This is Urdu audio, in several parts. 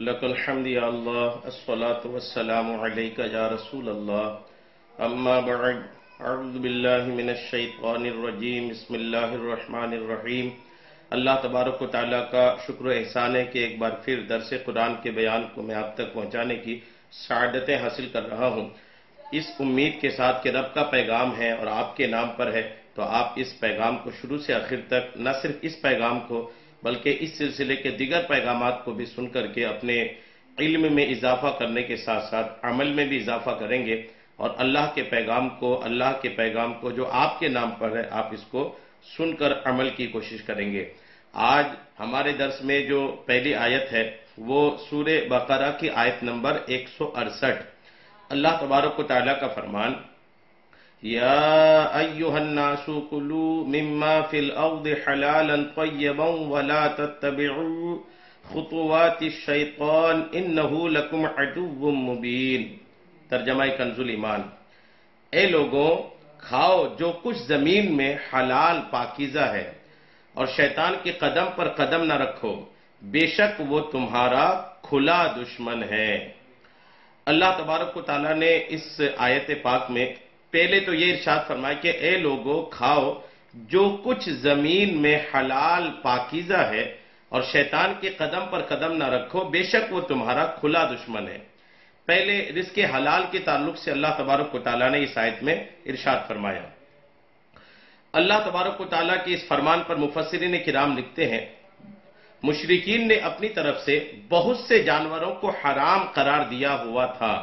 لك الحمد يا الله الصلاة والسلام عليك يا رسول الله اما بعد اعوذ باللہ من الشیطان الرجیم بسم اللہ الرحمن الرحیم۔ اللہ تبارک و تعالیٰ کا شکر و احسان ہے کہ ایک بار پھر درس قرآن کے بیان کو میں آپ تک پہنچانے کی سعادتیں حاصل کر رہا ہوں، اس امید کے ساتھ کہ رب کا پیغام ہے اور آپ کے نام پر ہے، تو آپ اس پیغام کو شروع سے آخر تک نہ صرف اس پیغام کو بلکہ اس سلسلے کے دیگر پیغامات کو بھی سن کر کے اپنے علم میں اضافہ کرنے کے ساتھ ساتھ عمل میں بھی اضافہ کریں گے، اور اللہ کے پیغام کو جو آپ کے نام پر ہے آپ اس کو سن کر عمل کی کوشش کریں گے۔ آج ہمارے درس میں جو پہلی آیت ہے وہ سورہ بقرہ کی آیت نمبر 168۔ اللہ تبارک و تعالیٰ کا فرمان، یا ایھا الناس کلوا مما فی الارض حلالا طیبا ولا تتبعوا خطوات الشیطان انہ لکم عدو مبین۔ ترجمہ کنز الایمان، اے لوگوں کھاؤ جو کچھ زمین میں حلال پاکیزہ ہے اور شیطان کے قدم پر قدم نہ رکھو، بے شک وہ تمہارا کھلا دشمن ہے۔ اللہ تبارک و تعالیٰ نے اس آیت پاک میں پہلے تو یہ ارشاد فرمایا کہ اے لوگوں کھاؤ جو کچھ زمین میں حلال پاکیزہ ہے اور شیطان کے قدم پر قدم نہ رکھو، بے شک وہ تمہارا کھلا دشمن ہے۔ پہلے رزق حلال کے تعلق سے اللہ تبارک و تعالیٰ نے اس آیت میں ارشاد فرمایا۔ اللہ تبارک و تعالیٰ کے اس فرمان پر مفسرین کرام لکھتے ہیں، مشرکین نے اپنی طرف سے بہت سے جانوروں کو حرام قرار دیا ہوا تھا،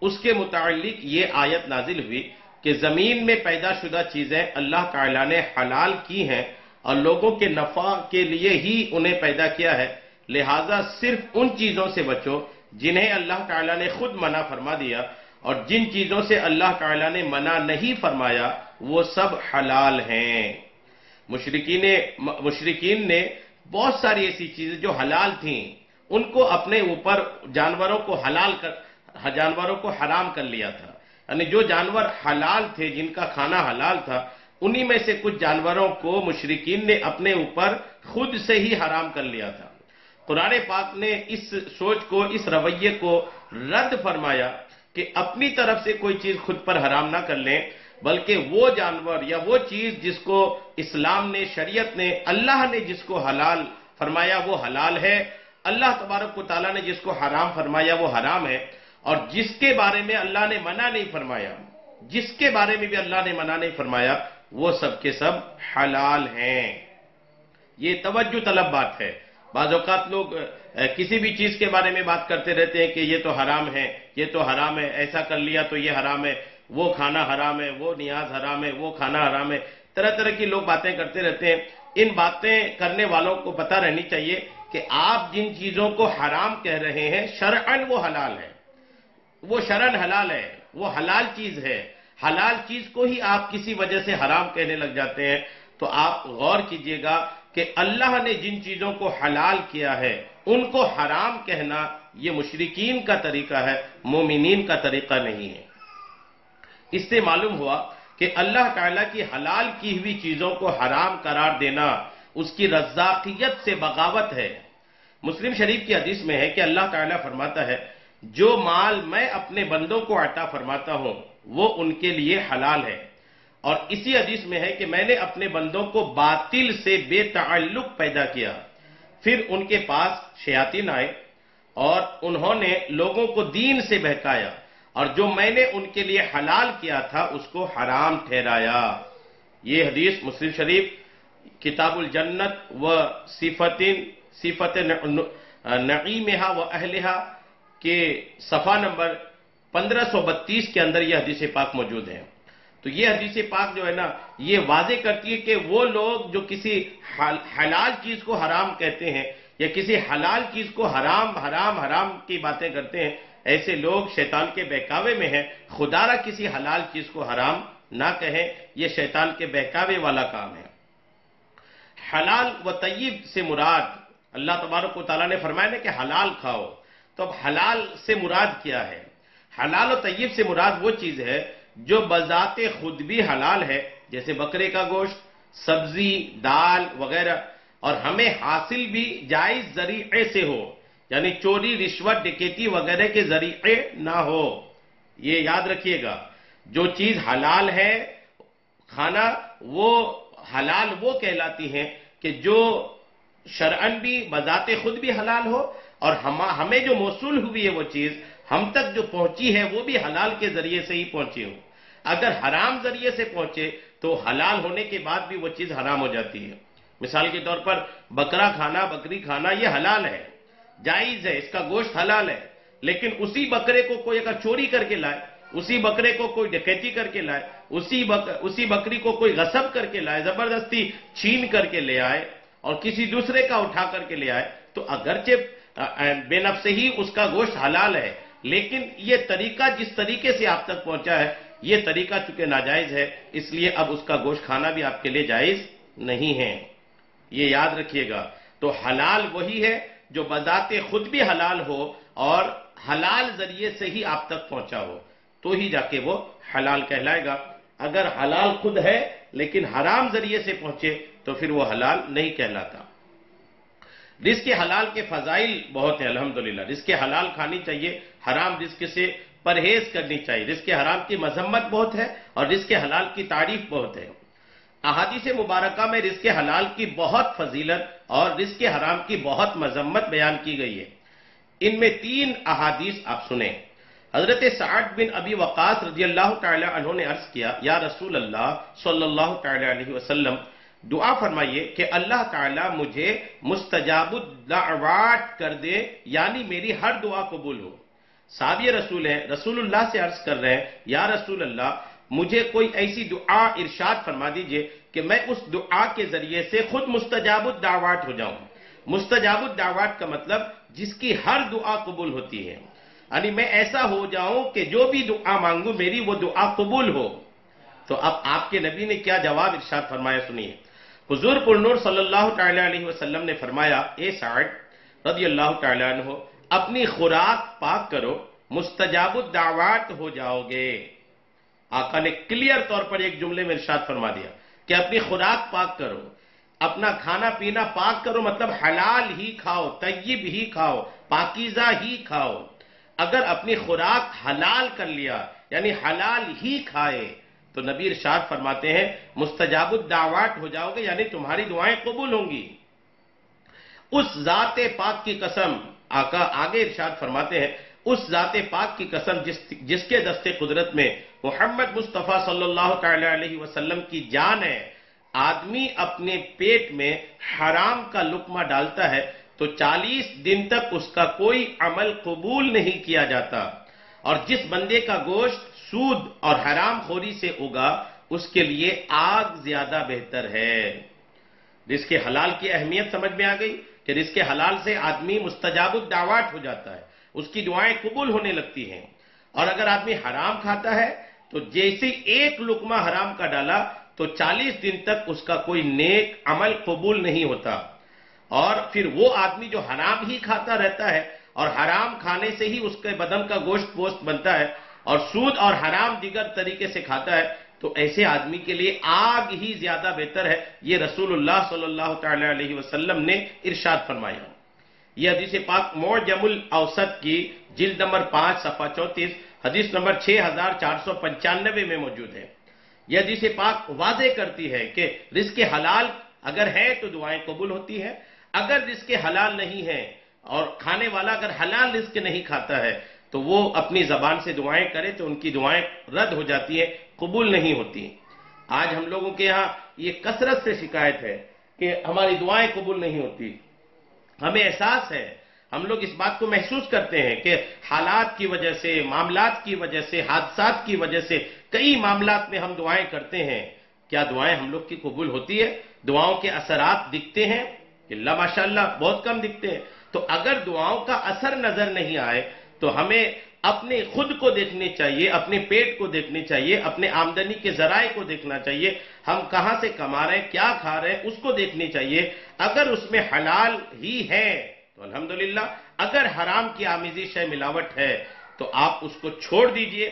اس کے متعلق یہ آیت نازل ہوئی کہ زمین میں پیدا شدہ چیزیں اللہ تعالیٰ نے حلال کی ہیں اور لوگوں کے نفع کے لیے ہی انہیں پیدا کیا ہے، لہٰذا صرف ان چیزوں سے بچو جنہیں اللہ تعالیٰ نے خود منع فرما دیا، اور جن چیزوں سے اللہ تعالیٰ نے منع نہیں فرمایا وہ سب حلال ہیں۔ مشرکین نے بہت ساری ایسی چیزیں جو حلال تھیں ان کو اپنے اوپر جانوروں کو حرام کر لیا تھا، یعنی جو جانور حلال تھے جن کا کھانا حلال تھا انہی میں سے کچھ جانوروں کو مشرکین نے اپنے اوپر خود سے ہی حرام کر لیا تھا۔ قرآن پاک نے اس سوچ کو، اس رویے کو رد فرمایا کہ اپنی طرف سے کوئی چیز خود پر حرام نہ کر لیں، بلکہ وہ جانور یا وہ چیز جس کو اسلام نے، شریعت نے، اللہ نے جس کو حلال فرمایا وہ حلال ہے، اللہ تبارک و تعالیٰ نے جس کو حرام فرمایا وہ حرام ہے، اور جس کے بارے میں اللہ نے منع نہیں فرمایا وہ سب کے سب حلال ہیں۔ یہ توجہ طلب بات ہے۔ بعض اوقات لوگ کسی بھی چیز کے بارے میں بات کرتے رہتے ہیں کہ یہ تو حرام ہے، یہ تو حرام ہے، ایسا کر لیا تو یہ حرام ہے، وہ کھانا حرام ہے، وہ نیاز حرام ہے، وہ کھانا حرام ہے، طرح طرح کی لوگ باتیں کرتے رہتے ہیں۔ ان باتیں کرنے والوں کو پتہ رہنی چاہیے کہ آپ جن چیزوں کو حرام کہہ رہے ہیں شرعاً وہ حلال ہے، وہ شرعاً حلال ہے، وہ حلال چیز ہے۔ حلال چیز کو ہی آپ کسی وجہ سے حرام کہنے لگ جاتے ہیں، تو آپ غور کیجئے گا کہ اللہ نے جن چیزوں کو حلال کیا ہے ان کو حرام کہنا یہ مشرکین کا طریقہ ہے، مومنین کا طریقہ نہیں ہے۔ اس سے معلوم ہوا کہ اللہ تعالیٰ کی حلال کی ہوئی چیزوں کو حرام قرار دینا اس کی رزاقیت سے بغاوت ہے۔ مسلم شریف کی حدیث میں ہے کہ اللہ تعالیٰ فرماتا ہے، جو مال میں اپنے بندوں کو عطا فرماتا ہوں وہ ان کے لیے حلال ہے، اور اسی حدیث میں ہے کہ میں نے اپنے بندوں کو باطل سے بے تعلق پیدا کیا، پھر ان کے پاس شیاطین آئے اور انہوں نے لوگوں کو دین سے بہکایا، اور جو میں نے ان کے لیے حلال کیا تھا اس کو حرام ٹھہرایا۔ یہ حدیث مسلم شریف کتاب الجنت و صفت نعیمہا و اہلہا کے صفحہ نمبر 1532 کے اندر یہ حدیث پاک موجود ہے۔ تو یہ حدیث پاک جو ہے نا یہ واضح کرتی ہے کہ وہ لوگ جو کسی حلال چیز کو حرام کہتے ہیں یا کسی حلال چیز کو حرام کی باتیں کرتے ہیں، ایسے لوگ شیطان کے بہکاوے میں ہیں۔ خدا را کسی حلال چیز کو حرام نہ کہیں، یہ شیطان کے بہکاوے والا کام ہے۔ حلال و طیب سے مراد، اللہ تبارک و تعالیٰ نے فرمایا نا کہ حلال کھاؤ، تو اب حلال سے مراد کیا ہے؟ حلال و طیب سے مراد وہ چیز ہے جو بذات خود بھی حلال ہے، جیسے بکرے کا گوشت، سبزی، دال وغیرہ، اور ہمیں حاصل بھی جائز ذریعے سے ہو، یعنی چوری رشوت ڈکیتی وغیرہ کے ذریعے نہ ہو. یہ یاد رکھیے گا، جو چیز حلال ہے کھانا، وہ حلال وہ کہلاتی ہیں کہ جو شرعن بھی بذات خود بھی حلال ہو، اور ہمیں جو موصول ہوئی ہے وہ چیز ہم تک جو پہنچی ہے وہ بھی حلال کے ذریعے سے ہی پہنچی ہو. اگر حرام ذریعے سے پہنچے تو حلال ہونے کے بعد بھی وہ چیز حرام ہو جاتی ہے. مثال کے طور پر بکرا کھانا، بکری کھانا یہ حلال ہے، جائز ہے، اس کا گوشت حلال ہے. لیکن اسی بکرے کو کوئی اگر چوری کر کے لائے، اسی بکرے کو کوئی ڈکیتی کر کے لائے، اسی بکری کو کوئی غصب کر کے لائے، زبردستی چھین کر کے لے آئے اور کسی دوسرے کا اٹھا کر کے لے آئے، تو اگرچہ بے نفس ہی اس کا گوشت حلال ہے، لیکن یہ طریقہ جس طریقے سے آپ تک پہنچا ہے یہ طریقہ چونکہ ناجائز ہے، اس لیے اب اس کا گوشت کھانا بھی آپ کے لیے جائز نہیں ہے. یہ یاد رکھیے گا. تو حلال وہی ہے جو بذات خود بھی حلال ہو اور حلال ذریعے سے ہی آپ تک پہنچا ہو، تو ہی جا کے وہ حلال کہلائے گا. اگر حلال خود ہے لیکن حرام ذریعے سے پہنچے تو پھر وہ حلال نہیں کہلاتا. رزق حلال کے فضائل بہت ہیں الحمدللہ. رزق حلال کھانی چاہیے، حرام رزق سے پرہیز کرنی چاہیے. رزق حرام کی مذمت بہت ہے اور رزق حلال کی تعریف بہت ہے. احادیث مبارکہ میں رزق حلال کی بہت فضیلت اور رزق حرام کی بہت مذمت بیان کی گئی ہے. ان میں 3 احادیث آپ سنیں. حضرت سعد بن ابی وقاص رضی اللہ تعالی عنہ نے عرض کیا، یا رسول اللہ صلی اللہ تعالی علیہ وسلم، دعا فرمائیے کہ اللہ تعالیٰ مجھے مستجاب الدعوات کر دے، یعنی میری ہر دعا قبول ہو. صحابی رسول ہیں، رسول اللہ سے عرض کر رہے ہیں، یا رسول اللہ مجھے کوئی ایسی دعا ارشاد فرما دیجئے کہ میں اس دعا کے ذریعے سے خود مستجاب الدعوات ہو جاؤں. مستجاب الدعوات کا مطلب جس کی ہر دعا قبول ہوتی ہے، یعنی میں ایسا ہو جاؤں کہ جو بھی دعا مانگوں میری وہ دعا قبول ہو. تو اب آپ کے نبی نے کیا جواب ارشاد فرمایا سنیے. حضور پرنور صلی اللہ تعالی علیہ وسلم نے فرمایا، اے سعد رضی اللہ تعالی عنہ، اپنی خوراک پاک کرو، مستجاب الدعوات ہو جاؤ گے. آقا نے کلیئر طور پر ایک جملے میں ارشاد فرما دیا کہ اپنی خوراک پاک کرو، اپنا کھانا پینا پاک کرو، مطلب حلال ہی کھاؤ، طیب ہی کھاؤ، پاکیزہ ہی کھاؤ. اگر اپنی خوراک حلال کر لیا یعنی حلال ہی کھائے تو نبی ارشاد فرماتے ہیں مستجاب الدعوات ہو جاؤ گے، یعنی تمہاری دعائیں قبول ہوں گی. اس ذات پاک کی قسم، آقا آگے ارشاد فرماتے ہیں، اس ذات پاک کی قسم جس کے دست قدرت میں محمد مصطفیٰ صلی اللہ تعالی علیہ وسلم کی جان ہے، آدمی اپنے پیٹ میں حرام کا لقمہ ڈالتا ہے تو 40 دن تک اس کا کوئی عمل قبول نہیں کیا جاتا. اور جس بندے کا گوشت سود اور حرام خوری سے اگا اس کے لیے آگ زیادہ بہتر ہے. رزق حلال کی اہمیت سمجھ میں آ گئی کہ رزق حلال سے آدمی مستجاب الدعوات ہو جاتا ہے، اس کی دعائیں قبول ہونے لگتی ہیں. اور اگر آدمی حرام کھاتا ہے تو جیسے ایک لقمہ حرام کا ڈالا تو 40 دن تک اس کا کوئی نیک عمل قبول نہیں ہوتا. اور پھر وہ آدمی جو حرام ہی کھاتا رہتا ہے اور حرام کھانے سے ہی اس کے بدن کا گوشت پوست بنتا ہے اور سود اور حرام دیگر طریقے سے کھاتا ہے تو ایسے آدمی کے لیے آگ ہی زیادہ بہتر ہے. یہ رسول اللہ صلی اللہ تعالی علیہ وسلم نے ارشاد فرمایا. یہ حدیث پاک معجم الاوسط کی جلد نمبر 5 صفحہ 34 حدیث نمبر 6495 میں موجود ہے. یہ حدیث پاک واضح کرتی ہے کہ رزق حلال اگر ہے تو دعائیں قبول ہوتی ہیں، اگر رزق حلال نہیں ہے اور کھانے والا اگر حلال رزق نہیں کھاتا ہے تو وہ اپنی زبان سے دعائیں کرے تو ان کی دعائیں رد ہو جاتی ہیں، قبول نہیں ہوتی. آج ہم لوگوں کے ہاں یہ کثرت سے شکایت ہے کہ ہماری دعائیں قبول نہیں ہوتی. ہمیں احساس ہے، ہم لوگ اس بات کو محسوس کرتے ہیں کہ حالات کی وجہ سے، معاملات کی وجہ سے، حادثات کی وجہ سے کئی معاملات میں ہم دعائیں کرتے ہیں. کیا دعائیں ہم لوگ کی قبول ہوتی ہے؟ دعاؤں کے اثرات دکھتے ہیں؟ اللہ ماشاءاللہ بہت کم دکھتے ہیں. تو اگر دعاؤں کا اثر نظر نہیں آئے تو ہمیں اپنے خود کو دیکھنے چاہیے، اپنے پیٹ کو دیکھنے چاہیے، اپنے آمدنی کے ذرائع کو دیکھنا چاہیے، ہم کہاں سے کما رہے ہیں، کیا کھا رہے ہیں، اس کو دیکھنی چاہیے. اگر اس میں حلال ہی ہے تو الحمدللہ، اگر حرام کی آمیزش ہے، ملاوٹ ہے تو آپ اس کو چھوڑ دیجئے.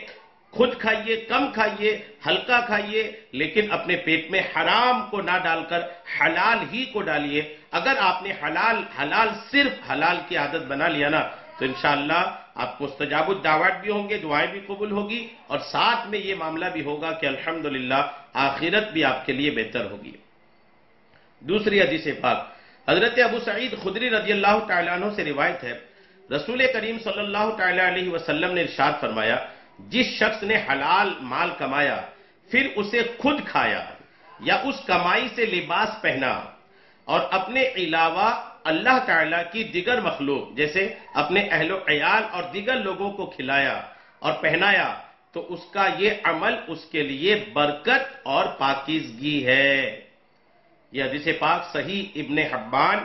خود کھائیے، کم کھائیے، ہلکا کھائیے، لیکن اپنے پیٹ میں حرام کو نہ ڈال کر حلال ہی کو ڈالیے۔ اگر آپ نے حلال صرف حلال کی عادت بنا لیا نا تو انشاءاللہ آپ مستجاب الدعوات بھی ہوں گے، دعائیں بھی قبول ہوگی، اور ساتھ میں یہ معاملہ بھی ہوگا کہ الحمدللہ آخرت بھی آپ کے لیے بہتر ہوگی۔ دوسری حدیث پاک حضرت ابو سعید خدری رضی اللہ تعالیٰ عنہ سے روایت ہے، رسول کریم صلی اللہ تعالیٰ علیہ وسلم نے ارشاد فرمایا، جس شخص نے حلال مال کمایا پھر اسے خود کھایا یا اس کمائی سے لباس پہنا اور اپنے علاوہ اللہ تعالیٰ کی دیگر مخلوق جیسے اپنے اہل و عیال اور دیگر لوگوں کو کھلایا اور پہنایا تو اس کا یہ عمل اس کے لیے برکت اور پاکیزگی ہے۔ یہ حدیث پاک صحیح ابن حبان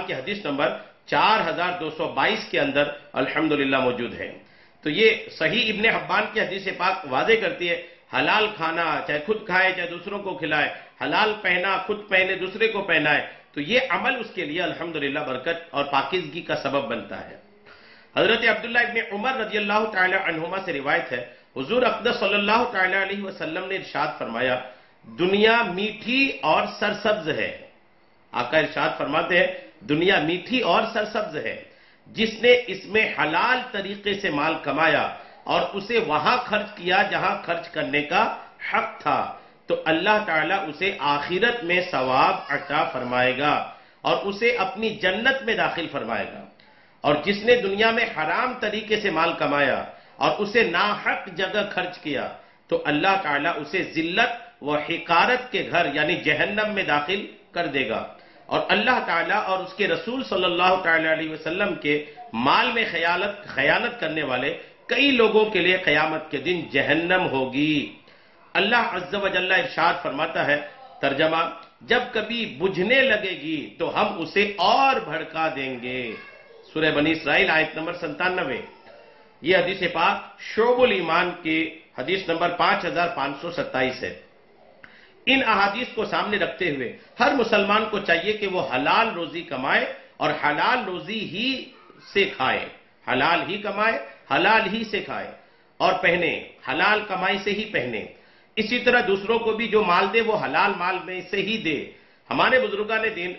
کے حدیث نمبر 4222 کے اندر الحمدللہ موجود ہے۔ تو یہ صحیح ابن حبان کی حدیث پاک واضح کرتی ہے، حلال کھانا، چاہے خود کھائے چاہے دوسروں کو کھلائے، حلال پہنا، خود پہنے دوسرے کو پہنائے، تو یہ عمل اس کے لیے الحمدللہ برکت اور پاکیزگی کا سبب بنتا ہے۔ حضرت عبداللہ ابن عمر رضی اللہ تعالی عنہما سے روایت ہے، حضور اقدس صلی اللہ تعالی علیہ وسلم نے ارشاد فرمایا، دنیا میٹھی اور سرسبز ہے۔ آقا ارشاد فرماتے ہیں دنیا میٹھی اور سرسبز ہے، جس نے اس میں حلال طریقے سے مال کمایا اور اسے وہاں خرچ کیا جہاں خرچ کرنے کا حق تھا تو اللہ تعالیٰ اسے آخرت میں ثواب عطا فرمائے گا اور اسے اپنی جنت میں داخل فرمائے گا، اور جس نے دنیا میں حرام طریقے سے مال کمایا اور اسے ناحق جگہ خرچ کیا تو اللہ تعالیٰ اسے ذلت و حقارت کے گھر یعنی جہنم میں داخل کر دے گا، اور اللہ تعالیٰ اور اس کے رسول صلی اللہ تعالی علیہ وسلم کے مال میں خیانت کرنے والے کئی لوگوں کے لیے قیامت کے دن جہنم ہوگی۔ اللہ عز و جل ارشاد فرماتا ہے، ترجمہ، جب کبھی بجھنے لگے گی تو ہم اسے اور بھڑکا دیں گے۔ سورہ بنی اسرائیل آیت نمبر 97۔ یہ حدیث پاک شعب الایمان کے حدیث نمبر 5527 ہے۔ ان احادیث کو سامنے رکھتے ہوئے ہر مسلمان کو چاہیے کہ وہ حلال روزی کمائے اور حلال روزی ہی سے کھائے، حلال ہی کمائے، حلال ہی سے کھائے اور پہنے، حلال کمائی سے ہی پہنے۔ اسی طرح دوسروں کو بھی جو مال دے وہ حلال مال میں سے ہی دے۔ ہمارے بزرگان دین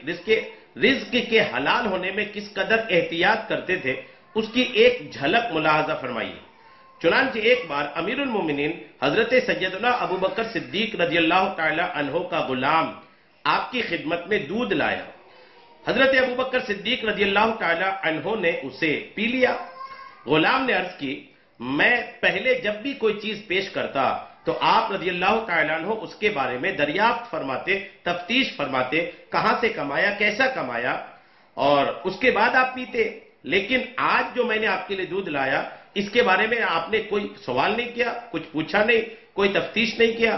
رزق کے حلال ہونے میں کس قدر احتیاط کرتے تھے اس کی ایک جھلک ملاحظہ فرمائیے۔ چنانچہ ایک بار امیر المومنین حضرت سیدنا ابو بکر صدیق رضی اللہ تعالی عنہ کا غلام آپ کی خدمت میں دودھ لایا۔ حضرت ابو بکر صدیق رضی اللہ تعالی عنہ نے اسے پی لیا۔ غلام نے عرض کی، میں پہلے جب بھی کوئی چیز پیش کرتا تو آپ رضی اللہ تعالیٰ عنہ اس کے بارے میں دریافت فرماتے، تفتیش فرماتے، کہاں سے کمایا، کیسا کمایا، اور اس کے بعد آپ پیتے، لیکن آج جو میں نے آپ کے لیے دودھ لایا اس کے بارے میں آپ نے کوئی سوال نہیں کیا، کچھ پوچھا نہیں، کوئی تفتیش نہیں کیا۔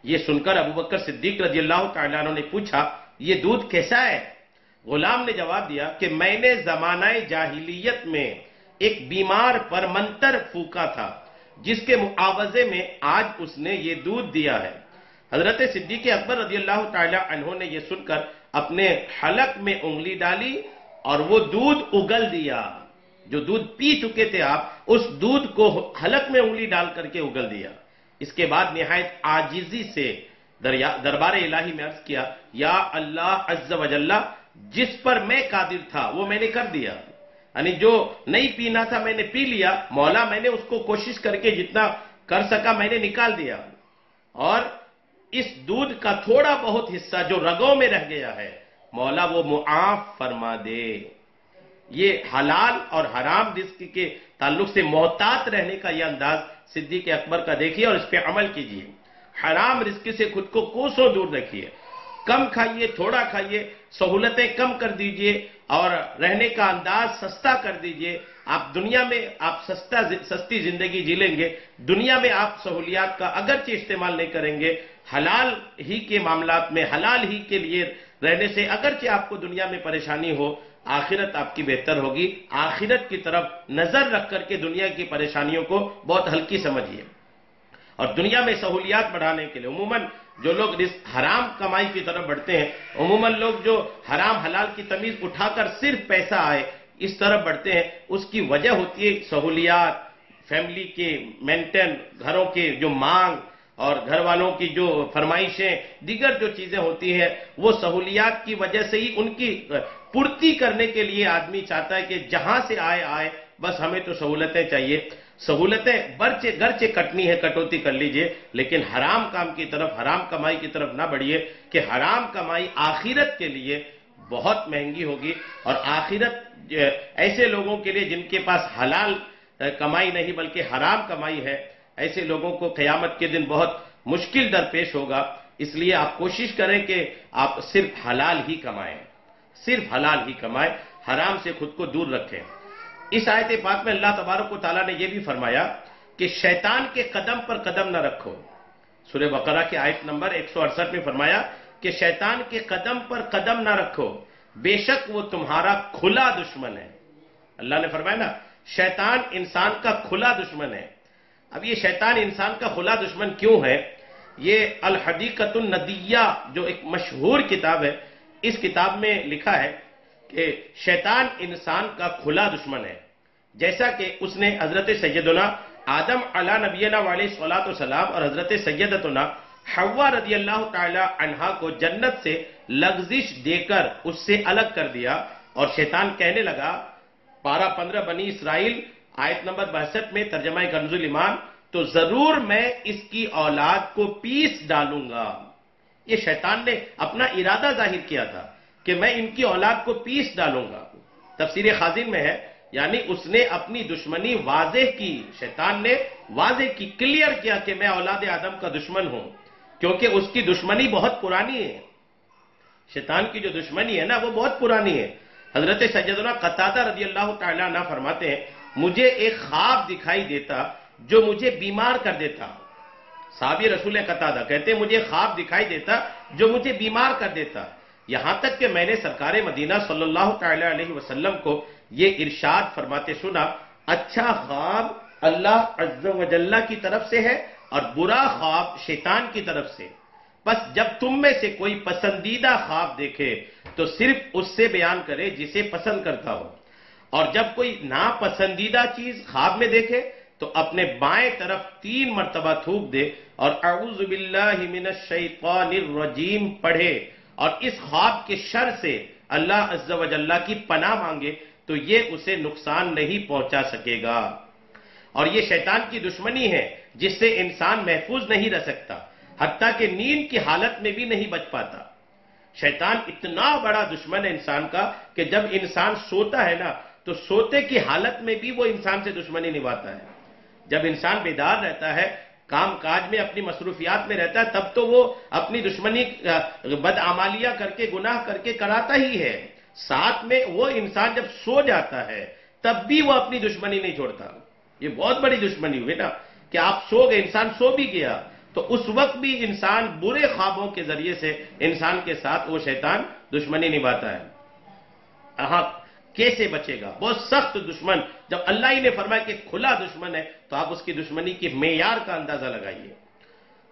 یہ سن کر ابو بکر صدیق رضی اللہ تعالیٰ عنہ نے پوچھا، یہ دودھ کیسا ہے؟ غلام نے جواب دیا کہ میں نے زمانہ جاہلیت میں ایک بیمار پر منتر پھونکا تھا جس کے معاوضے میں آج اس نے یہ دودھ دیا ہے۔ حضرت صدیق اکبر رضی اللہ تعالی عنہ نے یہ سن کر اپنے حلق میں انگلی ڈالی اور وہ دودھ اگل دیا۔ جو دودھ پی چکے تھے آپ، اس دودھ کو حلق میں انگلی ڈال کر کے اگل دیا۔ اس کے بعد نہایت عاجزی سے دربار الہی میں عرض کیا، یا اللہ عز و جل، جس پر میں قادر تھا وہ میں نے کر دیا، یعنی جو نہیں پینا تھا میں نے پی لیا، مولا میں نے اس کو کوشش کر کے جتنا کر سکا میں نے نکال دیا، اور اس دودھ کا تھوڑا بہت حصہ جو رگوں میں رہ گیا ہے مولا وہ معاف فرما دے۔ یہ حلال اور حرام رزق کے تعلق سے محتاط رہنے کا یہ انداز صدیق اکبر کا دیکھیے اور اس پہ عمل کیجیے۔ حرام رزق سے خود کو کوسوں دور رکھیے، کم کھائیے، تھوڑا کھائیے، سہولتیں کم کر دیجئے اور رہنے کا انداز سستا کر دیجئے۔ آپ دنیا میں سستی زندگی جی لیں گے، دنیا میں آپ سہولیات کا اگرچہ استعمال نہیں کریں گے، حلال ہی کے معاملات میں حلال ہی کے لیے رہنے سے اگرچہ آپ کو دنیا میں پریشانی ہو، آخرت آپ کی بہتر ہوگی۔ آخرت کی طرف نظر رکھ کر کے دنیا کی پریشانیوں کو بہت ہلکی سمجھیے، اور دنیا میں سہولیات بڑھانے کے لیے عموماً جو لوگ حرام کمائی کی طرف بڑھتے ہیں، عموماً لوگ جو حرام حلال کی تمیز اٹھا کر صرف پیسہ آئے اس طرف بڑھتے ہیں، اس کی وجہ ہوتی ہے سہولیات، فیملی کے مینٹین، گھروں کے جو مانگ اور گھر والوں کی جو فرمائشیں، دیگر جو چیزیں ہوتی ہیں، وہ سہولیات کی وجہ سے ہی ان کی پورتی کرنے کے لیے آدمی چاہتا ہے کہ جہاں سے آئے بس ہمیں تو سہولتیں چاہیے. سہولتیں گرچہ کٹنی ہے کٹوتی کر لیجئے، لیکن حرام کام کی طرف، حرام کمائی کی طرف نہ بڑھیے، کہ حرام کمائی آخرت کے لیے بہت مہنگی ہوگی. اور آخرت ایسے لوگوں کے لیے جن کے پاس حلال کمائی نہیں بلکہ حرام کمائی ہے، ایسے لوگوں کو قیامت کے دن بہت مشکل درپیش ہوگا. اس لیے آپ کوشش کریں کہ آپ صرف حلال ہی کمائیں، صرف حلال ہی کمائیں، حرام سے خود کو دور رکھیں. اس آیت پاک میں اللہ تبارک و تعالیٰ نے یہ بھی فرمایا کہ شیطان کے قدم پر قدم نہ رکھو. سورہ بقرہ کی آیت نمبر 168 میں فرمایا کہ شیطان کے قدم پر قدم نہ رکھو، بے شک وہ تمہارا کھلا دشمن ہے. اللہ نے فرمایا نا، شیطان انسان کا کھلا دشمن ہے. اب یہ شیطان انسان کا کھلا دشمن کیوں ہے؟ یہ الحدیقۃ الندیہ جو ایک مشہور کتاب ہے، اس کتاب میں لکھا ہے کہ شیطان انسان کا کھلا دشمن ہے. جیسا کہ اس نے حضرت سیدنا آدم علیہ نبینا علیہ الصلوۃ والسلام اور حضرت سیدتنا حوا رضی اللہ تعالی عنہا کو جنت سے لغزش دے کر اس سے الگ کر دیا. اور شیطان کہنے لگا، پارہ 15 بنی اسرائیل آیت نمبر 62 میں ترجمہ کنز الایمان، تو ضرور میں اس کی اولاد کو پیس ڈالوں گا. یہ شیطان نے اپنا ارادہ ظاہر کیا تھا کہ میں ان کی اولاد کو پیس ڈالوں گا. تفسیر خازن میں ہے، یعنی اس نے اپنی دشمنی واضح کی، شیطان نے واضح کی، کلیئر کیا کہ میں اولاد آدم کا دشمن ہوں، کیونکہ اس کی دشمنی بہت پرانی ہے. شیطان کی جو دشمنی ہے نا وہ بہت پرانی ہے. حضرت سیدنا قتادہ رضی اللہ تعالیٰ عنہ فرماتے ہیں، مجھے ایک خواب دکھائی دیتا جو مجھے بیمار کر دیتا. صحابی رسول قتادہ کہتے ہیں مجھے خواب دکھائی دیتا جو مجھے بیمار کر دیتا، یہاں تک کہ میں نے سرکار مدینہ صلی اللہ تعالی علیہ وسلم کو یہ ارشاد فرماتے سنا، اچھا خواب اللہ عز و جل کی طرف سے ہے اور برا خواب شیطان کی طرف سے. بس جب تم میں سے کوئی پسندیدہ خواب دیکھے تو صرف اس سے بیان کرے جسے پسند کرتا ہو، اور جب کوئی ناپسندیدہ چیز خواب میں دیکھے تو اپنے بائیں طرف 3 مرتبہ تھوک دے اور اعوذ باللہ من الشیطان الرجیم پڑھے اور اس خواب کے شر سے اللہ عز و جل کی پناہ مانگے تو یہ اسے نقصان نہیں پہنچا سکے گا. اور یہ شیطان کی دشمنی ہے جس سے انسان محفوظ نہیں رہ سکتا، حتیٰ کہ نیند کی حالت میں بھی نہیں بچ پاتا. شیطان اتنا بڑا دشمن ہے انسان کا کہ جب انسان سوتا ہے نا تو سوتے کی حالت میں بھی وہ انسان سے دشمنی نبھاتا ہے. جب انسان بیدار رہتا ہے، کام کاج میں اپنی مصروفیات میں رہتا ہے، تب تو وہ اپنی دشمنی بدعمالیاں کر کے گناہ کر کے کراتا ہی ہے. ساتھ میں وہ انسان جب سو جاتا ہے تب بھی وہ اپنی دشمنی نہیں چھوڑتا. یہ بہت بڑی دشمنی ہوئی نا کہ آپ سو گئے، انسان سو بھی گیا تو اس وقت بھی انسان برے خوابوں کے ذریعے سے انسان کے ساتھ وہ شیطان دشمنی نبھاتا ہے. ہاں، کیسے بچے گا؟ بہت سخت دشمن. جب اللہ ہی نے فرمایا کہ کھلا دشمن ہے تو آپ اس کی دشمنی کی معیار کا اندازہ لگائیے.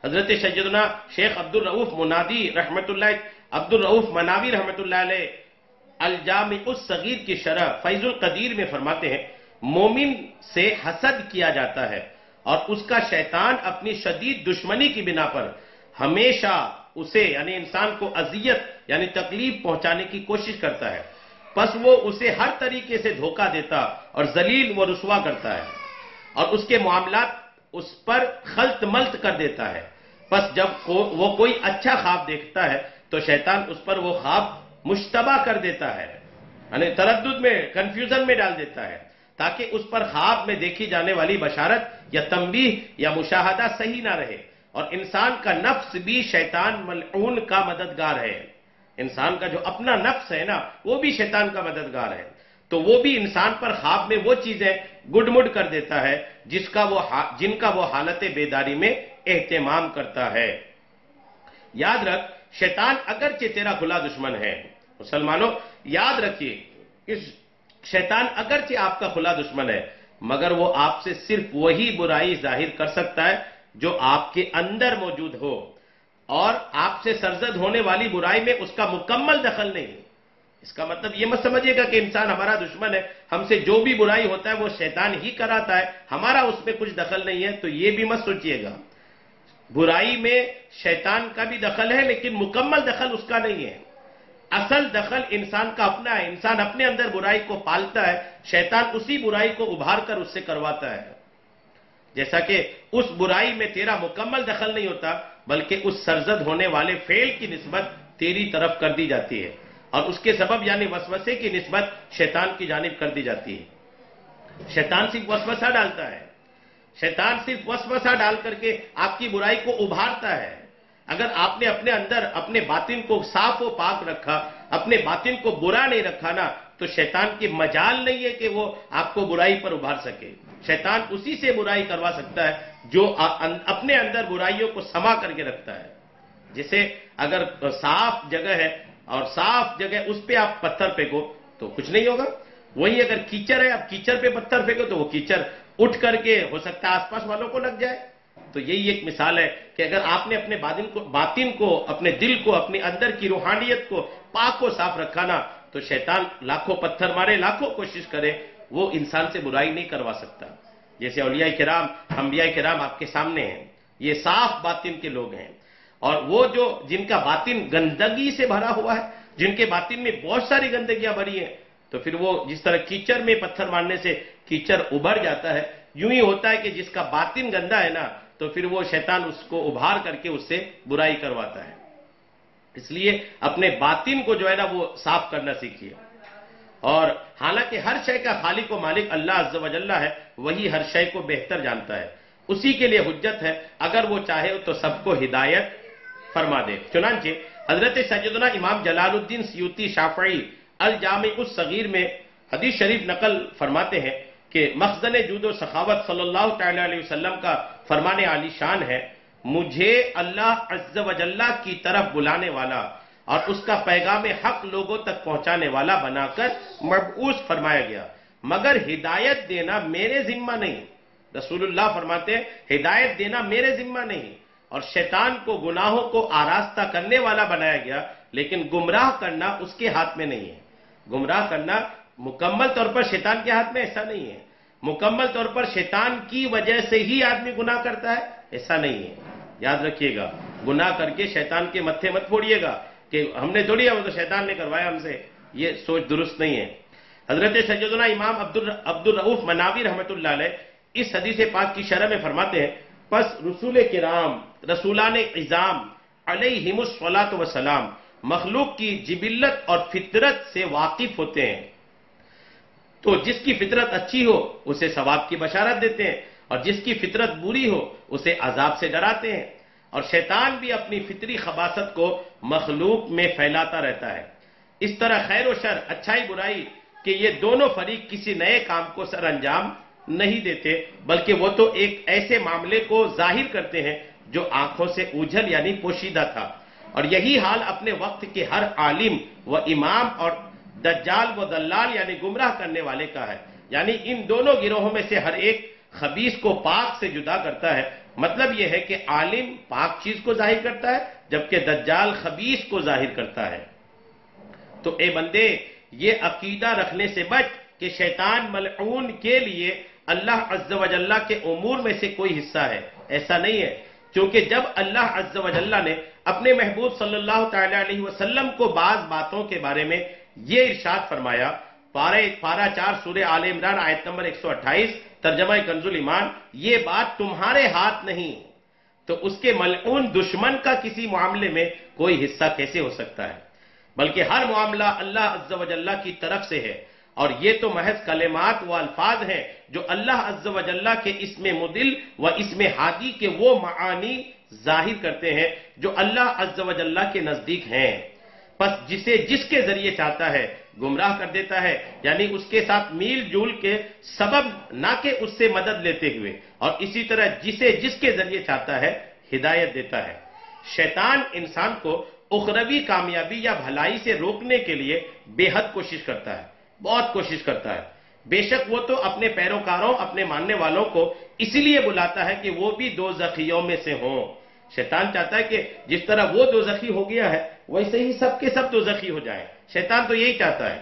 حضرت سیدنا شیخ عبد الرؤوف منادی رحمت اللہ، عبد الرؤوف مناوی رحمت اللہ علیہ الجامع الصغیر کی شرح فیض القدیر میں فرماتے ہیں، مومن سے حسد کیا جاتا ہے اور اس کا شیطان اپنی شدید دشمنی کی بنا پر ہمیشہ اسے یعنی انسان کو اذیت یعنی تکلیف پہنچانے کی کوشش کرتا ہے. پس وہ اسے ہر طریقے سے دھوکہ دیتا اور ذلیل و رسوا کرتا ہے اور اس کے معاملات اس پر خلط ملط کر دیتا ہے. پس جب وہ کوئی اچھا خواب دیکھتا ہے تو شیطان اس پر وہ خواب مشتبہ کر دیتا ہے، یعنی تردد میں، کنفیوژن میں ڈال دیتا ہے تاکہ اس پر خواب میں دیکھی جانے والی بشارت یا تنبیہ یا مشاہدہ صحیح نہ رہے. اور انسان کا نفس بھی شیطان ملعون کا مددگار ہے. انسان کا جو اپنا نفس ہے نا وہ بھی شیطان کا مددگار ہے، تو وہ بھی انسان پر خواب میں وہ چیزیں گڈ مڈ کر دیتا ہے جن کا وہ حالت بیداری میں اہتمام کرتا ہے. یاد رکھ، شیطان اگرچہ تیرا کھلا دشمن ہے، مسلمانوں یاد رکھیے، اس شیطان اگرچہ آپ کا کھلا دشمن ہے مگر وہ آپ سے صرف وہی برائی ظاہر کر سکتا ہے جو آپ کے اندر موجود ہو، اور آپ سے سرزد ہونے والی برائی میں اس کا مکمل دخل نہیں. اس کا مطلب یہ مت سمجھیے گا کہ انسان ہمارا دشمن ہے، ہم سے جو بھی برائی ہوتا ہے وہ شیطان ہی کراتا ہے، ہمارا اس میں کچھ دخل نہیں ہے، تو یہ بھی مت سوچیے گا۔ برائی میں شیطان کا بھی دخل ہے، لیکن مکمل دخل اس کا نہیں ہے۔ اصل دخل انسان کا اپنا ہے، انسان اپنے اندر برائی کو پالتا ہے، شیطان اسی برائی کو ابھار کر اس سے کرواتا ہے۔ جیسا کہ اس برائی میں تیرا مکمل دخل نہیں ہوتا، بلکہ اس سرزد ہونے والے فعل کی نسبت تیری طرف کر دی جاتی ہے، اور اس کے سبب یعنی وسوسے کی نسبت شیطان کی جانب کر دی جاتی ہے۔ شیطان صرف وسوسہ ڈالتا ہے، شیطان صرف وسوسہ ڈال کر کے آپ کی برائی کو ابھارتا ہے۔ اگر آپ نے اپنے اندر اپنے باطن کو صاف و پاک رکھا، اپنے باطن کو برا نہیں رکھا نا، تو شیطان کی مجال نہیں ہے کہ وہ آپ کو برائی پر ابھار سکے۔ شیطان اسی سے برائی کروا سکتا ہے جو اپنے اندر برائیوں کو سما کر کے رکھتا ہے۔ جیسے اگر صاف جگہ ہے اور صاف جگہ اس پہ آپ پتھر پھینکو تو کچھ نہیں ہوگا، وہی اگر کیچڑ ہے آپ کیچڑ پہ پتھر پھینکو تو وہ کیچڑ اٹھ کر کے ہو سکتا ہے آس پاس والوں کو لگ جائے۔ تو یہی ایک مثال ہے کہ اگر آپ نے اپنے باطن کو، اپنے دل کو، اپنے اندر کی روحانیت کو پاک و صاف رکھا نا، تو شیطان لاکھوں پتھر مارے، لاکھوں کوشش کرے، وہ انسان سے برائی نہیں کروا سکتا۔ جیسے اولیاء کرام، انبیاء کرام آپ کے سامنے ہیں، یہ صاف باطن کے لوگ ہیں، اور وہ جن کا باطن گندگی سے بھرا ہوا ہے، جن کے باطن میں بہت ساری گندگیاں بھری ہیں، تو پھر وہ جس طرح کیچڑ میں پتھر مارنے سے کیچڑ ابھر جاتا ہے، یوں ہی ہوتا ہے کہ جس کا باطن گندا ہے نا، تو پھر وہ شیطان اس کو ابھار کر کے اس سے برائی کرواتا ہے۔ اس لیے اپنے باطن کو جو ہے نا وہ صاف کرنا سیکھیے۔ اور حالانکہ ہر شے کا خالق و مالک اللہ عز و جل ہے، وہی ہر شے کو بہتر جانتا ہے، اسی کے لیے حجت ہے، اگر وہ چاہے تو سب کو ہدایت فرما دے۔ چنانچہ حضرت سیدنا امام جلال الدین سیوطی شافعی الجامع الصغیر میں حدیث شریف نقل فرماتے ہیں کہ مخزن جود و سخاوت صلی اللہ تعالی علیہ وسلم کا فرمان عالی شان ہے، مجھے اللہ عز و جل کی طرف بلانے والا اور اس کا پیغام حق لوگوں تک پہنچانے والا بنا کر مبعوث فرمایا گیا، مگر ہدایت دینا میرے ذمہ نہیں۔ رسول اللہ فرماتے ہیں ہدایت دینا میرے ذمہ نہیں، اور شیطان کو گناہوں کو آراستہ کرنے والا بنایا گیا، لیکن گمراہ کرنا اس کے ہاتھ میں نہیں ہے۔ گمراہ کرنا مکمل طور پر شیطان کے ہاتھ میں ایسا نہیں ہے، مکمل طور پر شیطان کی وجہ سے ہی آدمی گناہ کرتا ہے ایسا نہیں ہے۔ یاد رکھیے گا، گناہ کر کے شیطان کے متھے مت پھوڑیے گا کہ ہم نے تھوڑی ہے، وہ تو شیطان نے کروایا ہم سے، یہ سوچ درست نہیں ہے۔ حضرت سیدنا امام عبد الرؤف مناوی رحمۃ اللہ علیہ اس حدیث پاک کی شرح میں فرماتے ہیں، پس رسول کرام، رسولان عظام علیہم الصلاۃ والسلام مخلوق کی جبلت اور فطرت سے واقف ہوتے ہیں، تو جس کی فطرت اچھی ہو اسے ثواب کی بشارت دیتے ہیں، اور جس کی فطرت بری ہو اسے عذاب سے ڈراتے ہیں، اور شیطان بھی اپنی فطری خباثت کو مخلوق میں پھیلاتا رہتا ہے۔ اس طرح خیر و شر، اچھائی برائی کہ یہ دونوں فریق کسی نئے کام کو سر انجام نہیں دیتے، بلکہ وہ تو ایک ایسے معاملے کو ظاہر کرتے ہیں جو آنکھوں سے اوجھل یعنی پوشیدہ تھا، اور یہی حال اپنے وقت کے ہر عالم و امام اور دجال و دلال یعنی گمراہ کرنے والے کا ہے۔ یعنی ان دونوں گروہوں میں سے ہر ایک خبیث کو پاک سے جدا کرتا ہے۔ مطلب یہ ہے کہ عالم پاک چیز کو ظاہر کرتا ہے، جبکہ دجال خبیث کو ظاہر کرتا ہے۔ تو اے بندے، یہ عقیدہ رکھنے سے بچ کہ شیطان ملعون کے لیے اللہ عز و جل کے امور میں سے کوئی حصہ ہے، ایسا نہیں ہے، کیونکہ جب اللہ عز و جل نے اپنے محبوب صلی اللہ تعالی علیہ وسلم کو بعض باتوں کے بارے میں یہ ارشاد فرمایا، پارہ 4 سورہ آل عمران آیت نمبر 128 ترجمہ کنز الایمان، یہ بات تمہارے ہاتھ نہیں، تو اس کے ملعون دشمن کا کسی معاملے میں کوئی حصہ کیسے ہو سکتا ہے؟ بلکہ ہر معاملہ اللہ عز و جل کی طرف سے ہے، اور یہ تو محض کلمات و الفاظ ہیں جو اللہ عز و جل کے اسم مدل و اسم ہادی کے وہ معانی ظاہر کرتے ہیں جو اللہ عز و جل کے نزدیک ہیں۔ پس جسے جس کے ذریعے چاہتا ہے گمراہ کر دیتا ہے، یعنی اس کے ساتھ میل جول کے سبب نہ کہ اس سے مدد لیتے ہوئے، اور اسی طرح جسے جس کے ذریعے چاہتا ہے ہدایت دیتا ہے۔ شیطان انسان کو اخروی کامیابی یا بھلائی سے روکنے کے لیے بے حد کوشش کرتا ہے، بہت کوشش کرتا ہے۔ بے شک وہ تو اپنے پیروکاروں، اپنے ماننے والوں کو اسی لیے بلاتا ہے کہ وہ بھی دوزخیوں میں سے ہوں۔ شیطان چاہتا ہے کہ جس طرح وہ دوزخی ہو گیا ہے ویسے ہی سب کے سب دوزخی ہو جائیں. شیطان تو یہی چاہتا ہے.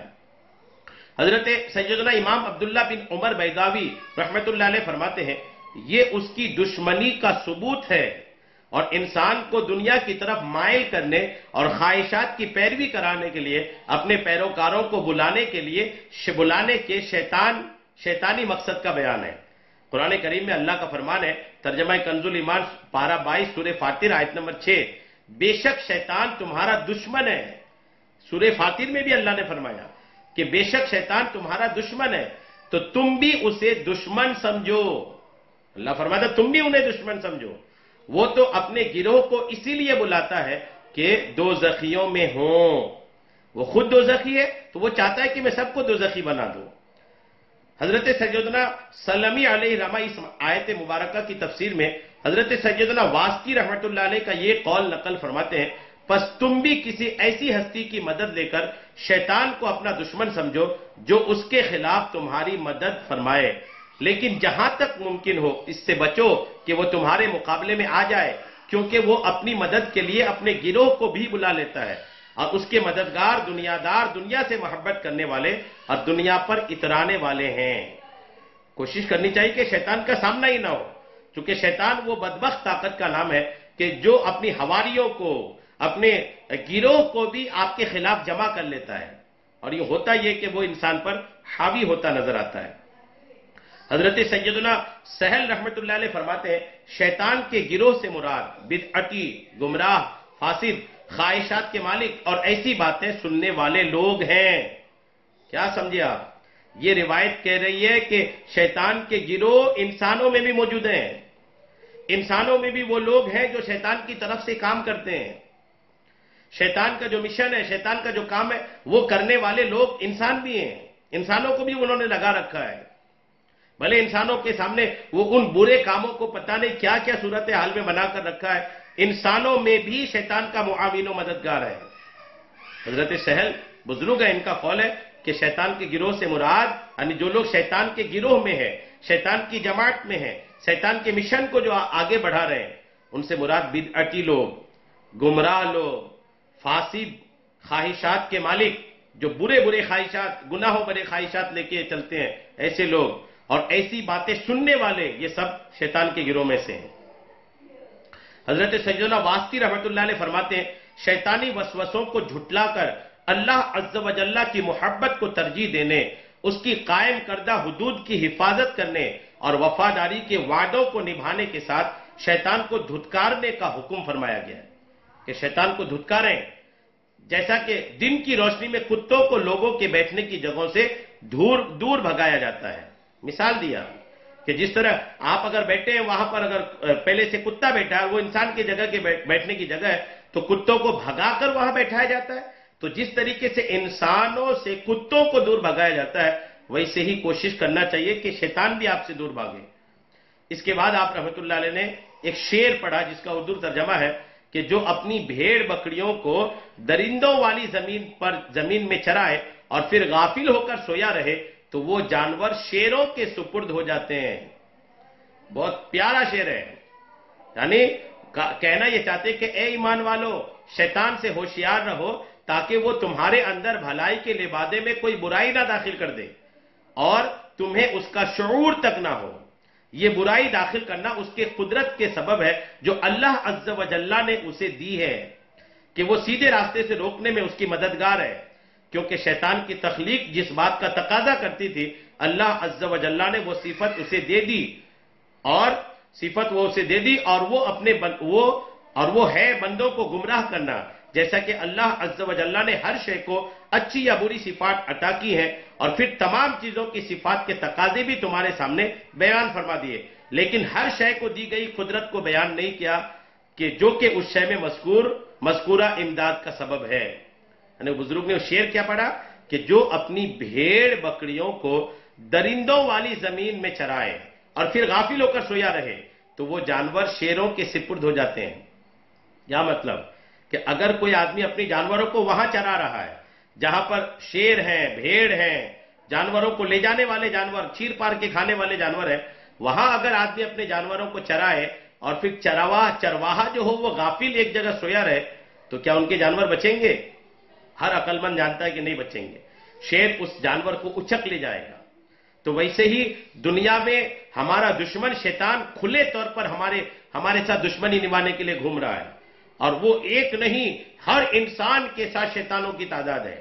حضرت سیدنا امام عبداللہ بن عمر بیضاوی رحمت اللہ علیہ فرماتے ہیں یہ اس کی دشمنی کا ثبوت ہے اور انسان کو دنیا کی طرف مائل کرنے اور خواہشات کی پیروی کرانے کے لیے اپنے پیروکاروں کو بلانے کے شیطانی مقصد کا بیان ہے. قرآن کریم میں اللہ کا فرمان ہے, ترجمہ کنز الایمان پارہ 22 سورہ فاطر آیت نمبر 6, بے شک شیطان تمہارا دشمن ہے. سورہ فاطر میں بھی اللہ نے فرمایا کہ بے شک شیطان تمہارا دشمن ہے تو تم بھی اسے دشمن سمجھو. اللہ فرماتا تم بھی انہیں دشمن سمجھو. وہ تو اپنے گروہ کو اسی لیے بلاتا ہے کہ دوزخیوں میں ہوں. وہ خود دوزخی ہے تو وہ چاہتا ہے کہ میں سب کو دوزخی بنا دوں. حضرت سیدنا سلمی علیہ رحمہ اس آیت مبارکہ کی تفسیر میں حضرت سیدنا واسطی رحمت اللہ علیہ کا یہ قول نقل فرماتے ہیں پس تم بھی کسی ایسی ہستی کی مدد لے کر شیطان کو اپنا دشمن سمجھو جو اس کے خلاف تمہاری مدد فرمائے, لیکن جہاں تک ممکن ہو اس سے بچو کہ وہ تمہارے مقابلے میں آ جائے, کیونکہ وہ اپنی مدد کے لیے اپنے گروہ کو بھی بلا لیتا ہے اور اس کے مددگار دنیا سے محبت کرنے والے اور دنیا پر اترانے والے ہیں. کوشش کرنی چاہیے کہ شیطان کا سامنا ہی نہ ہو, چونکہ شیطان وہ بدبخت طاقت کا نام ہے کہ جو اپنی حواریوں کو اپنے گروہ کو بھی آپ کے خلاف جمع کر لیتا ہے, اور یہ ہوتا یہ کہ وہ انسان پر حاوی ہوتا نظر آتا ہے. حضرت سیدنا سہل رحمت اللہ علیہ فرماتے ہیں شیطان کے گروہ سے مراد بدعتی, گمراہ, فاسد, خواہشات کے مالک اور ایسی باتیں سننے والے لوگ ہیں. کیا سمجھے آپ؟ یہ روایت کہہ رہی ہے کہ شیطان کے گروہ انسانوں میں بھی موجود ہیں. انسانوں میں بھی وہ لوگ ہیں جو شیطان کی طرف سے کام کرتے ہیں. شیطان کا جو مشن ہے, شیطان کا جو کام ہے, وہ کرنے والے لوگ انسان بھی ہیں. انسانوں کو بھی انہوں نے لگا رکھا ہے. بھلے انسانوں کے سامنے وہ ان برے کاموں کو پتہ نہیں کیا کیا صورتحال میں بنا کر رکھا ہے, انسانوں میں بھی شیطان کا معاون و مددگار ہے. حضرت سہل بزرگ ہے, ان کا قول ہے کہ شیطان کے گروہ سے مراد یعنی جو لوگ شیطان کے گروہ میں ہیں, شیطان کی جماعت میں ہیں, شیطان کے مشن کو جو آگے بڑھا رہے ہیں, ان سے مراد بدعتی لوگ, گمراہ لوگ, فاسد, خواہشات کے مالک, جو برے خواہشات, گناہوں برے خواہشات لے کے چلتے ہیں, ایسے لوگ اور ایسی باتیں سننے والے, یہ سب شیطان کے گروہ میں سے ہیں. حضرت سیدنا واسطی رحمت اللہ علیہ فرماتے ہیں شیطانی وسوسوں کو جھٹلا کر اللہ عز و جل کی محبت کو ترجیح دینے, اس کی قائم کردہ حدود کی حفاظت کرنے اور وفاداری کے وعدوں کو نبھانے کے ساتھ شیطان کو دھتکارنے کا حکم فرمایا گیا ہے کہ شیطان کو دھتکاریں. جیسا کہ دن کی روشنی میں کتوں کو لوگوں کے بیٹھنے کی جگہوں سے دور بھگایا جاتا ہے. مثال دیا کہ جس طرح آپ اگر بیٹھے ہیں وہاں پر اگر پہلے سے کتا بیٹھا ہے, وہ انسان کی جگہ کے بیٹھنے کی جگہ ہے, تو کتوں کو بھگا کر وہاں بیٹھایا جاتا ہے. تو جس طریقے سے انسانوں سے کتوں کو دور بھگایا جاتا ہے, ویسے ہی کوشش کرنا چاہیے کہ شیطان بھی آپ سے دور بھاگے. اس کے بعد آپ رحمت اللہ علیہ نے ایک شعر پڑھا جس کا اردو ترجمہ ہے کہ جو اپنی بھیڑ بکریوں کو درندوں والی زمین میں چرائے اور پھر غافل ہو کر سویا رہے تو وہ جانور شیروں کے سپرد ہو جاتے ہیں. بہت پیارا شعر ہے. یعنی کہنا یہ چاہتے کہ اے ایمان والو, شیطان سے ہوشیار رہو تاکہ وہ تمہارے اندر بھلائی کے لبادے میں کوئی برائی نہ داخل کر دے اور تمہیں اس کا شعور تک نہ ہو. یہ برائی داخل کرنا اس کے قدرت کے سبب ہے جو اللہ عز و جل نے اسے دی ہے کہ وہ سیدھے راستے سے روکنے میں اس کی مددگار ہے. کیونکہ شیطان کی تخلیق جس بات کا تقاضا کرتی تھی, اللہ عز و جل نے وہ صفت اسے دے دی اور وہ ہے بندوں کو گمراہ کرنا. جیسا کہ اللہ عز و جل نے ہر شے کو اچھی یا بری صفات عطا کی ہیں اور پھر تمام چیزوں کی صفات کے تقاضے بھی تمہارے سامنے بیان فرما دیے, لیکن ہر شے کو دی گئی قدرت کو بیان نہیں کیا کہ جو کہ اس شے میں مذکورہ امداد کا سبب ہے. یعنی بزرگ نے شعر کیا پڑھا کہ جو اپنی بھیڑ بکریوں کو درندوں والی زمین میں چرائے اور پھر غافل ہو کر سویا رہے تو وہ جانور شیروں کے سپرد ہو جاتے ہیں. کیا مطلب کہ اگر کوئی آدمی اپنی جانوروں کو وہاں چرا رہا ہے جہاں پر شیر ہیں, بھیڑ ہیں, جانوروں کو لے جانے والے جانور, چیر پار کے کھانے والے جانور ہیں, وہاں اگر آدمی اپنے جانوروں کو چرائے اور پھر چرواہا جو ہو وہ غافل ایک جگہ سویا رہے تو کیا ان کے جانور بچیں گے؟ ہر عقل مند جانتا ہے کہ نہیں بچیں گے، شیر اس جانور کو اچک لے جائے گا۔ تو ویسے ہی دنیا میں ہمارا دشمن شیطان کھلے طور پر ہمارے ساتھ دشمنی نبھانے کے لیے گھوم رہا ہے، اور وہ ایک نہیں، ہر انسان کے ساتھ شیطانوں کی تعداد ہے۔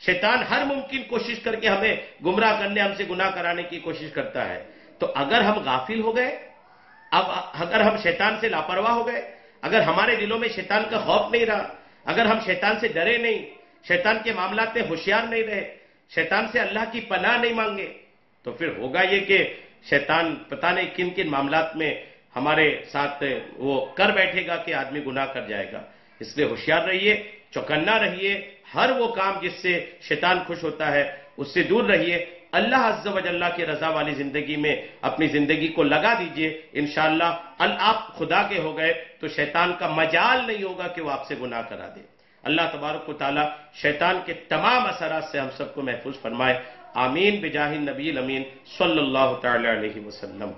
شیطان ہر ممکن کوشش کر کے ہمیں گمراہ کرنے، ہم سے گناہ کرانے کی کوشش کرتا ہے۔ تو اگر ہم غافل ہو گئے، اگر ہم شیطان سے لاپرواہ ہو گئے، اگر ہمارے دلوں میں شیطان کا خوف نہیں رہا، اگر ہم شیطان سے ڈرے نہیں، شیطان کے معاملات میں ہوشیار نہیں رہے، شیطان سے اللہ کی پناہ نہیں مانگے، تو پھر ہوگا یہ کہ شیطان پتہ نہیں کن کن معاملات میں ہمارے ساتھ وہ کر بیٹھے گا کہ آدمی گناہ کر جائے گا۔ اس لیے ہوشیار رہیے، چوکنا رہیے، ہر وہ کام جس سے شیطان خوش ہوتا ہے اس سے دور رہیے۔ اللہ عز و جل کی رضا والی زندگی میں اپنی زندگی کو لگا دیجئے، انشاءاللہ آپ خدا کے ہو گئے تو شیطان کا مجال نہیں ہوگا کہ وہ آپ سے گناہ کرا دے۔ اللہ تبارک و تعالی شیطان کے تمام اثرات سے ہم سب کو محفوظ فرمائے، آمین بجاہ النبی الامین صلی اللہ تعالی علیہ وسلم۔